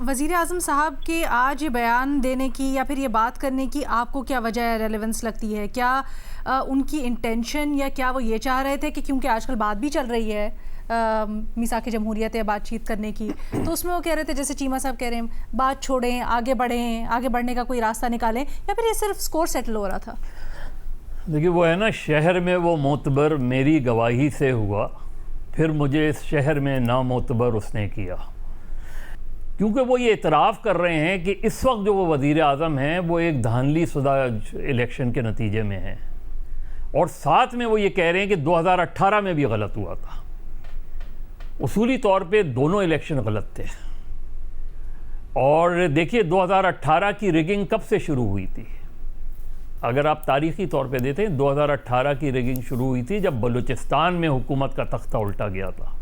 वज़ीर आज़म साहब के आज ये बयान देने की या फिर ये बात करने की आपको क्या वजह रेलेवेंस लगती है? क्या उनकी इंटेंशन या क्या वो ये चाह रहे थे कि क्योंकि आजकल बात भी चल रही है मिसाक जमहूरियत या बातचीत करने की, तो उसमें वो कह रहे थे जैसे चीमा साहब कह रहे हैं बात छोड़ें, आगे बढ़ें, आगे बढ़ने का कोई रास्ता निकालें, या फिर ये सिर्फ स्कोर सेटल हो रहा था? देखिए वो है ना, शहर में वो मोतबर मेरी गवाही से हुआ, फिर मुझे इस शहर में नामोतबर उसने किया। क्योंकि वो ये इतराफ़ कर रहे हैं कि इस वक्त जो वो वज़ीर आज़म हैं वो एक धांधली शुदा इलेक्शन के नतीजे में हैं, और साथ में वो ये कह रहे हैं कि 2018 में भी गलत हुआ था। उसूली तौर पे दोनों इलेक्शन गलत थे। और देखिए 2018 की रिगिंग कब से शुरू हुई थी? अगर आप तारीख़ी तौर पे देखें, 2018 की रिगिंग शुरू हुई थी जब बलूचिस्तान में हुकूमत का तख्ता उल्टा गया था,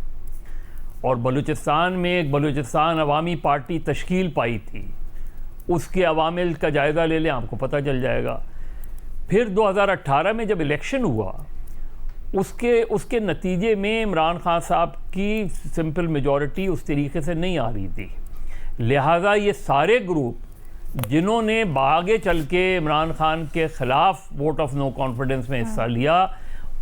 और बलूचिस्तान में एक बलूचिस्तान अवामी पार्टी तश्कील पाई थी। उसके अवामिल का जायज़ा ले लें, आपको पता चल जाएगा। फिर 2018 में जब इलेक्शन हुआ, उसके नतीजे में इमरान खान साहब की सिंपल मेजॉरिटी उस तरीके से नहीं आ रही थी। लिहाजा ये सारे ग्रुप जिन्होंने आगे चल के इमरान खान के ख़िलाफ़ वोट ऑफ नो कॉन्फिडेंस में हिस्सा लिया,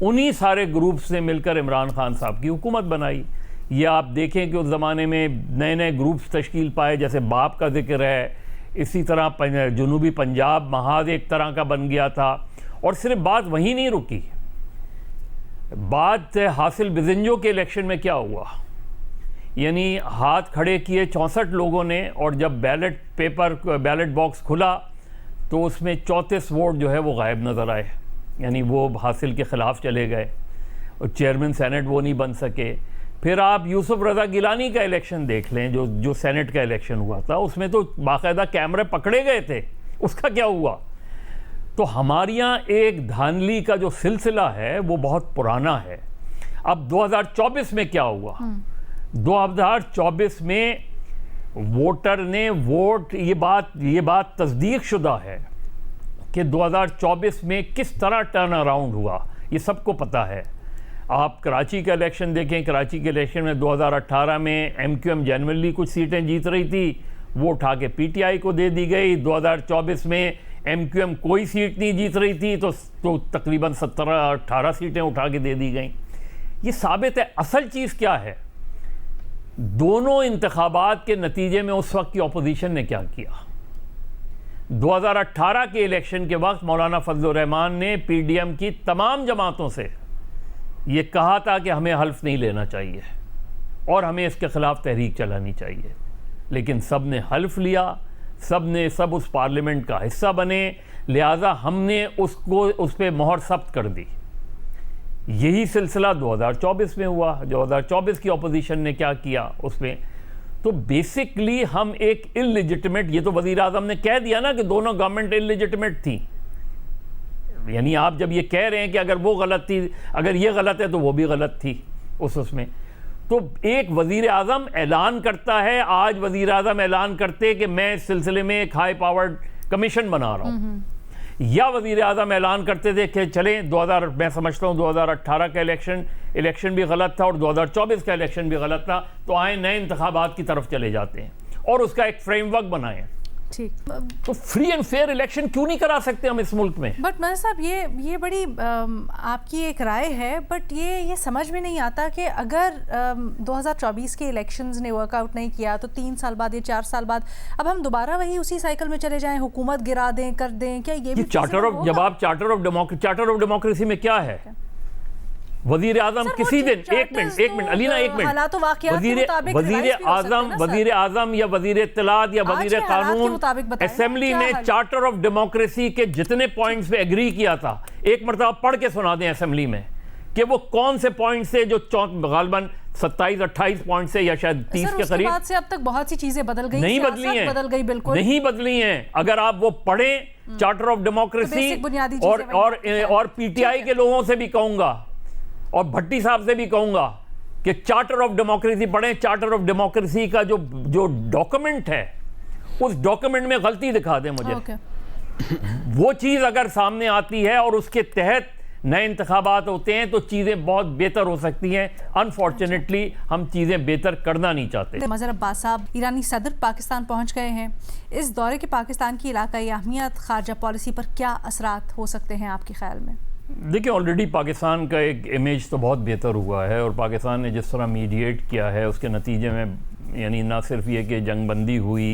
उन्हीं सारे ग्रुप्स ने मिलकर इमरान खान साहब की हुकूमत बनाई। ये आप देखें कि उस ज़माने में नए नए ग्रुप्स तश्कील पाए, जैसे बाप का जिक्र है, इसी तरह जनूबी पंजाब महाज एक तरह का बन गया था। और सिर्फ बात वहीं नहीं रुकी, बात हासिल बिजंजो के इलेक्शन में क्या हुआ, यानी हाथ खड़े किए 64 लोगों ने, और जब बैलेट बॉक्स खुला तो उसमें 34 वोट जो है वो गायब नज़र आए, यानी वो हासिल के ख़िलाफ़ चले गए, और चेयरमैन सेनेट वो नहीं बन सके। फिर आप यूसुफ रज़ा गिलानी का इलेक्शन देख लें, जो सेनेट का इलेक्शन हुआ था, उसमें तो बाकायदा कैमरे पकड़े गए थे, उसका क्या हुआ? तो हमारे यहाँ एक धांधली का जो सिलसिला है वो बहुत पुराना है। अब 2024 में क्या हुआ? 2024 में वोटर ने वोट, ये बात तस्दीक शुदा है कि 2024 में किस तरह टर्न अराउंड हुआ, ये सबको पता है। आप कराची का इलेक्शन देखें, कराची के इलेक्शन में 2018 में MQM जनरली कुछ सीटें जीत रही थी, वो उठा के PTI को दे दी गई। 2024 में MQM कोई सीट नहीं जीत रही थी, तो तकरीबन 17-18 सीटें उठा के दे दी गई। ये साबित है असल चीज़ क्या है। दोनों इंतखाबात के नतीजे में उस वक्त की अपोजिशन ने क्या किया। 2018 के इलेक्शन के वक्त मौलाना फजलुर रहमान ने PDM की तमाम जमातों से ये कहा था कि हमें हल्फ नहीं लेना चाहिए और हमें इसके ख़िलाफ़ तहरीक चलानी चाहिए, लेकिन सब ने हल्फ लिया, सब उस पार्लियामेंट का हिस्सा बने, लिहाजा हमने उस पर मोहर सख्त कर दी। यही सिलसिला 2024 में हुआ। 2024 की अपोजिशन ने क्या किया उसमें, तो बेसिकली हम एक इललिजिटिमेट, ये तो वज़ीर आज़म ने कह दिया ना कि दोनों गवर्नमेंट इललिजिटिमेट थी। यानी आप जब ये कह रहे हैं कि अगर वो गलत थी, अगर ये गलत है तो वो भी गलत थी उसमें। तो एक वज़ीर आज़म ऐलान करता है, आज वज़ीर आज़म ऐलान करते कि मैं इस सिलसिले में एक हाई पावर्ड कमीशन बना रहा हूँ, या वज़ीर आज़म ऐलान करते थे कि चलें मैं समझता हूँ 2018 का इलेक्शन भी गलत था और 2024 का इलेक्शन भी गलत था, तो आए नए इंतखाबात की तरफ चले जाते हैं और उसका एक फ्रेमवर्क बनाएं। ठीक, तो फ्री एंड फेयर इलेक्शन क्यों नहीं करा सकते हम इस मुल्क में? बट मज़र साहब ये बड़ी आपकी एक राय है, बट ये समझ में नहीं आता कि अगर 2024 के इलेक्शंस ने वर्कआउट नहीं किया तो 3 साल बाद या 4 साल बाद अब हम दोबारा वही उसी साइकिल में चले जाएं, हुकूमत गिरा दें, कर दें, क्या ये भी चार्टर ऑफ डेमोक्रेसी में क्या है? वज़ीर आज़म किसी दिन एक मिनट अलीना, एक मिनट, वज़ीर आज़म या वज़ीर इत्तलात या वज़ीर कानून असेंबली ने चार्टर ऑफ डेमोक्रेसी के जितने पॉइंट्स पे एग्री किया था, एक मरतबा पढ़ के सुना दें असेंबली में कि वो कौन से पॉइंट से, जो गालबन 27-28 पॉइंट से या शायद 30 के करीब से अब तक बहुत सी चीजें बदल गई, नहीं बदली हैं, बदल गई, बिल्कुल नहीं बदली हैं। अगर आप वो पढ़ें चार्टर ऑफ डेमोक्रेसी, और PTI के लोगों से भी कहूंगा और भट्टी साहब से भी कहूंगा कि चार्टर ऑफ डेमोक्रेसी पढ़ें। चार्टर ऑफ डेमोक्रेसी का जो डॉक्यूमेंट है, उस डॉक्यूमेंट में गलती दिखा दें मुझे। वो चीज़ अगर सामने आती है और उसके तहत नए इंतखाबात होते हैं तो चीज़ें बहुत बेहतर हो सकती हैं। अनफॉर्चुनेटली हम चीज़ें बेहतर करना नहीं चाहते। मज़हर अब्बास साहब, ईरानी सदर पाकिस्तान पहुंच गए हैं। इस दौरे के पाकिस्तान की इलाकाई अहमियत, खारजा पॉलिसी पर क्या असरात हो सकते हैं आपके ख्याल में? देखिए, ऑलरेडी पाकिस्तान का एक इमेज तो बहुत बेहतर हुआ है, और पाकिस्तान ने जिस तरह मीडिएट किया है उसके नतीजे में, यानी ना सिर्फ ये कि जंगबंदी हुई,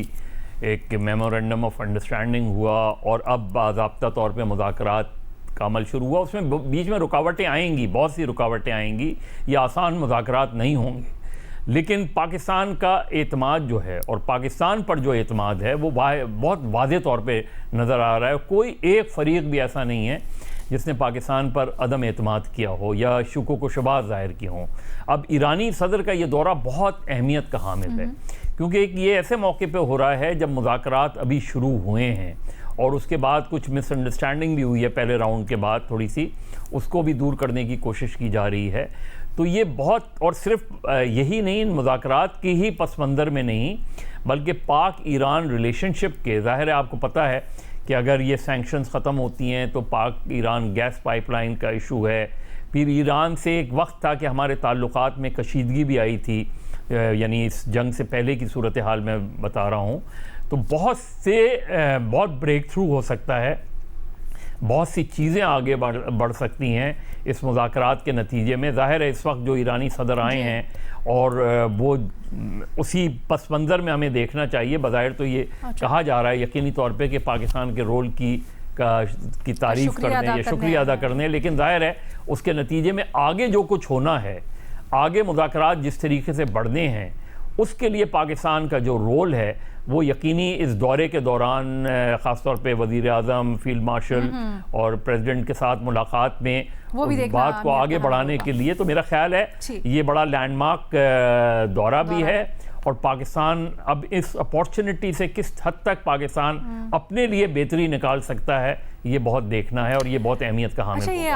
एक मेमोरेंडम ऑफ अंडरस्टैंडिंग हुआ, और अब बाज़ाब्ता तौर पे मुज़ाकरात का अमल शुरू हुआ। उसमें बीच में रुकावटें आएंगी, बहुत सी रुकावटें आएंगी, ये आसान मुज़ाकरात नहीं होंगे, लेकिन पाकिस्तान का एतमाद जो है और पाकिस्तान पर जो एतमाद है वो बहुत वाज़े तौर पे नज़र आ रहा है। कोई एक फ़रीक भी ऐसा नहीं है जिसने पाकिस्तान पर अदम एतमाद किया हो या शुकूक व शुबहात ज़ाहिर की हों। अब ईरानी सदर का ये दौरा बहुत अहमियत का हामिल है, क्योंकि एक ये ऐसे मौके पे हो रहा है जब मुज़ाकरात अभी शुरू हुए हैं, और उसके बाद कुछ मिसअंडरस्टैंडिंग भी हुई है पहले राउंड के बाद थोड़ी सी, उसको भी दूर करने की कोशिश की जा रही है। तो ये बहुत, और सिर्फ यही नहीं, इन मुज़ाकरात की ही पस मंज़र में नहीं, बल्कि पाक ईरान रिलेशनशिप के, ज़ाहिर है आपको पता है कि अगर ये सैंक्शंस ख़त्म होती हैं तो पाक ईरान गैस पाइपलाइन का इशू है। फिर ईरान से एक वक्त था कि हमारे ताल्लुकात में कशीदगी भी आई थी, यानी इस जंग से पहले की सूरत हाल में बता रहा हूँ। तो बहुत ब्रेक थ्रू हो सकता है, बहुत सी चीज़ें आगे बढ़ सकती हैं इस मुज़ाकरात के नतीजे में। ज़ाहिर है इस वक्त जो ईरानी सदर आए हैं, और वो उसी पस मंज़र में हमें देखना चाहिए। बज़ाहिर तो ये कहा जा रहा है यकीनी तौर पे कि पाकिस्तान के रोल की तारीफ़ करने या शुक्रिया अदा करने, लेकिन ज़ाहिर है उसके नतीजे में आगे जो कुछ होना है, आगे मुज़ाकरात जिस तरीके से बढ़ने हैं, उसके लिए पाकिस्तान का जो रोल है वो यकीनी इस दौरे के दौरान ख़ास तौर पे वज़ीर आज़म, फील्ड मार्शल और प्रेसिडेंट के साथ मुलाकात में बात को आगे बढ़ाने के लिए, तो मेरा ख्याल है ये बड़ा लैंडमार्क दौरा भी है। और पाकिस्तान अब इस अपॉर्चुनिटी से किस हद तक पाकिस्तान अपने लिए बेहतरी निकाल सकता है, ये बहुत देखना है, और ये बहुत अहमियत का हामिल है।